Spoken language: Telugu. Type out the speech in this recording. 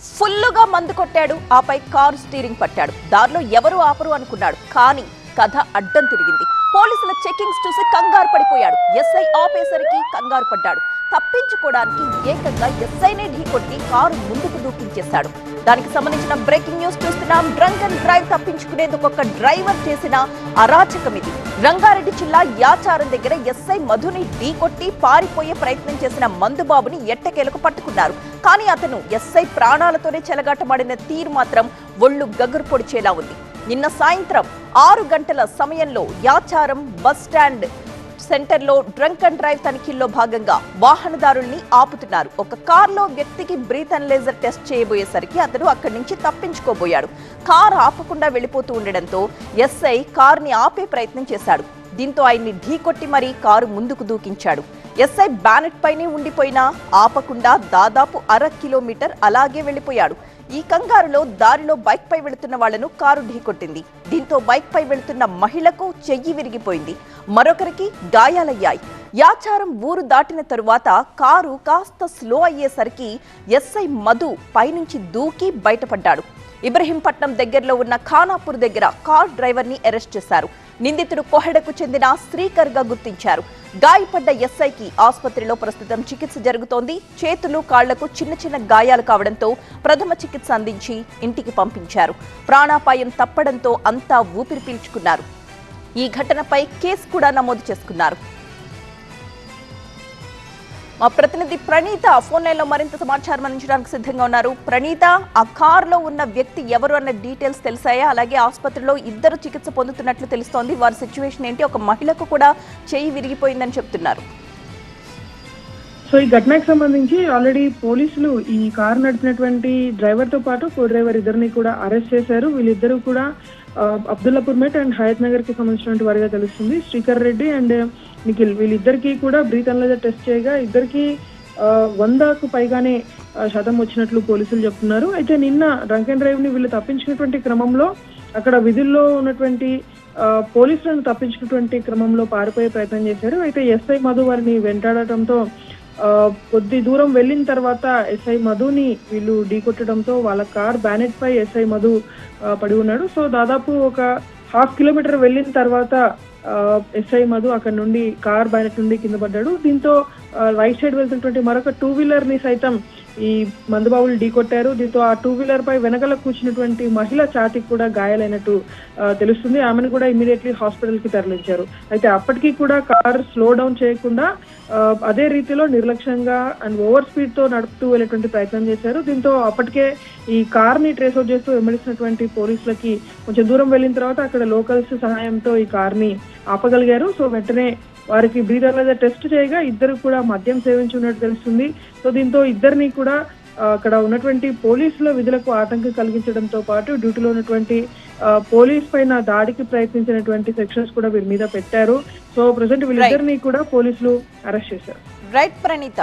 ఫుల్లుగా మందు కొట్టాడు. ఆపై కారు స్టీరింగ్ పట్టాడు. దారిలో ఎవరు ఆపరు అనుకున్నాడు. కానీ కథ అడ్డం తిరిగింది. పోలీసుల చెకింగ్స్ చూసి కంగారు పడిపోయాడు. ఎస్ఐ ఆపేసరికి కంగారు పడ్డాడు. తప్పించుకోవడానికి ఏకంగా ఎస్ఐనే ఢీకొట్టి కారు ముందుకు దూకించేశాడు. దానికి సంబంధించిన బ్రేకింగ్ న్యూస్ చూస్తున్నాం. డ్రంక్ అండ్ డ్రైవ్ తప్పించుకునేందుకు ఒక డ్రైవర్ చేసిన అరాచకం ఇది. రంగారెడ్డి జిల్లా యాచారం దగ్గర ఎస్ఐ మధుని ఢీకొట్టి పారిపోయే ప్రయత్నం చేసిన మందుబాబుని ఎట్టకేలకు పట్టుకున్నారు. కానీ అతను ఎస్ఐ ప్రాణాలతోనే చెలగాటమాడిన తీరు మాత్రం ఒళ్ళు గగురు పొడిచేలా ఉంది. నిన్న సాయంత్రం 6 గంటల సమయంలో యాచారం బస్ స్టాండ్ సెంటర్లో డ్రంక్ అండ్ డ్రైవ్ తనిఖీల్లో భాగంగా వాహనదారుల్ని ఆపుతున్నారు. ఒక కార్లో వ్యక్తికి బ్రీత్ అనలైజర్ టెస్ట్ చేయబోయేసరికి అతడు అక్కడి నుంచి తప్పించుకోబోయాడు. కార్ ఆపకుండా వెళ్లిపోతూ ఉండడంతో ఎస్ఐ కార్ని ఆపే ప్రయత్నం చేశాడు. దీంతో ఆయన్ని ఢీకొట్టి మరీ కారు ముందుకు దూకించాడు. ఎస్ఐ బ్యానెట్ పైనే ఉండిపోయినా ఆపకుండా దాదాపు 1/2 కిలోమీటర్ అలాగే వెళ్లిపోయాడు. ఈ కంగారులో దారిలో బైక్ పై వెళుతున్న వాళ్లను కారు ఢీకొట్టింది. దీంతో బైక్ పై వెళుతున్న మహిళకు చెయ్యి విరిగిపోయింది. మరొకరికి గాయాలయ్యాయి. యాచారం ఊరు దాటిన తరువాత కారు కాస్త స్లో అయ్యేసరికి ఎస్ఐ మధు పైనుంచి దూకి బయటపడ్డాడు. ఇబ్రహీంపట్నం దగ్గరలో ఉన్న ఖానాపూర్ దగ్గర కార్ డ్రైవర్ ని అరెస్ట్ చేశారు. నిందితుడు కోహెడకు చెందిన శ్రీకర్ గా గుర్తించారు. గాయపడ్డ ఎస్ఐకి ఆసుపత్రిలో ప్రస్తుతం చికిత్స జరుగుతోంది. చేతులు కాళ్లకు చిన్న చిన్న గాయాలు కావడంతో ప్రథమ చికిత్స అందించి ఇంటికి పంపించారు. ప్రాణాపాయం తప్పడంతో అంతా ఊపిరి పీల్చుకున్నారు. ఈ ఘటనపై కేసు కూడా నమోదు చేసుకున్నారు. మా ప్రతినిధి ప్రణీత ఫోన్ లైన్ లో మరింత సమాచారం అందించడానికి సిద్ధంగా ఉన్నారు. ప్రణీత, ఆ కారులో ఉన్న వ్యక్తి ఎవరు అన్న డీటెయిల్స్ తెలిసాయా? అలాగే ఆసుపత్రిలో ఇద్దరు చికిత్స పొందుతున్నట్లు తెలుస్తోంది. వారి సిచ్యువేషన్ ఏంటి? ఒక మహిళకు కూడా చెయ్యి విరిగిపోయిందని చెప్తున్నారు. సో ఈ ఘటనకు సంబంధించి ఆల్రెడీ పోలీసులు ఈ కారు నడిపినటువంటి డ్రైవర్ తో పాటు కో డ్రైవర్ ఇద్దరిని కూడా అరెస్ట్ చేశారు. వీళ్ళిద్దరూ కూడా అబ్దుల్లాపూర్ మెట్ అండ్ హయత్ నగర్ కి సంబంధించినటువంటి వారిగా తెలుస్తుంది. శ్రీకర్ రెడ్డి అండ్ నిఖిల్ వీళ్ళిద్దరికీ కూడా బ్రీత్ అనలైజర్ టెస్ట్ చేయగా ఇద్దరికి 100కు పైగానే శాతం వచ్చినట్లు పోలీసులు చెప్తున్నారు. అయితే నిన్న డ్రంక్ అండ్ డ్రైవ్ ని వీళ్ళు తప్పించుకున్నటువంటి క్రమంలో అక్కడ విధుల్లో ఉన్నటువంటి పోలీసులను తప్పించుకున్నటువంటి క్రమంలో పారిపోయే ప్రయత్నం చేశారు. అయితే ఎస్ఐ మధు వారిని వెంటాడటంతో కొద్ది దూరం వెళ్ళిన తర్వాత ఎస్ఐ మధుని వీళ్ళు ఢీకొట్టడంతో వాళ్ళ కార్ బ్యానెట్ పై ఎస్ఐ మధు పడి ఉన్నాడు. సో దాదాపు ఒక 1/2 కిలోమీటర్ వెళ్ళిన తర్వాత ఎస్ఐ మధు అక్కడ నుండి కార్ బ్యానెట్ నుండి కింద పడ్డాడు. దీంతో రైట్ సైడ్ వెళ్తున్నటువంటి మరొక 2 వీలర్ ని సైతం ఈ మందుబాబులు ఢీకొట్టారు. దీంతో ఆ 2 వీలర్ పై వెనకల కూర్చున్నటువంటి మహిళ ఛాతీకి కూడా గాయాలైనట్టు తెలుస్తుంది. ఆమెను కూడా ఇమీడియట్లీ హాస్పిటల్ కి తరలించారు. అయితే అప్పటికీ కూడా కార్ స్లో డౌన్ చేయకుండా అదే రీతిలో నిర్లక్ష్యంగా అండ్ ఓవర్ స్పీడ్ తో నడుపుతూ వెళ్ళేటువంటి ప్రయత్నం చేశారు. దీంతో అప్పటికే ఈ కార్ ని ట్రేస్ అవుట్ చేస్తూ వెంబడిస్తున్నటువంటి పోలీసులకి కొంచెం దూరం వెళ్ళిన తర్వాత అక్కడ లోకల్స్ సహాయంతో ఈ కార్ ని ఆపగలిగారు. సో వెంటనే వారికి బ్రీత్ అనలైజర్ టెస్ట్ చేయగా ఇద్దరు కూడా మద్యం సేవించి ఉన్నట్టు తెలుస్తుంది. సో దీంతో ఇద్దరిని కూడా అక్కడ ఉన్నటువంటి పోలీసుల విధులకు ఆటంకం కలిగించడంతో పాటు డ్యూటీలో ఉన్నటువంటి పోలీస్ పైన దాడికి ప్రయత్నించినటువంటి సెక్షన్స్ కూడా వీరి మీద పెట్టారు. సో ప్రెసెంట్ వీళ్ళిద్దరిని కూడా పోలీసులు అరెస్ట్ చేశారు. రైట్ ప్రణీత.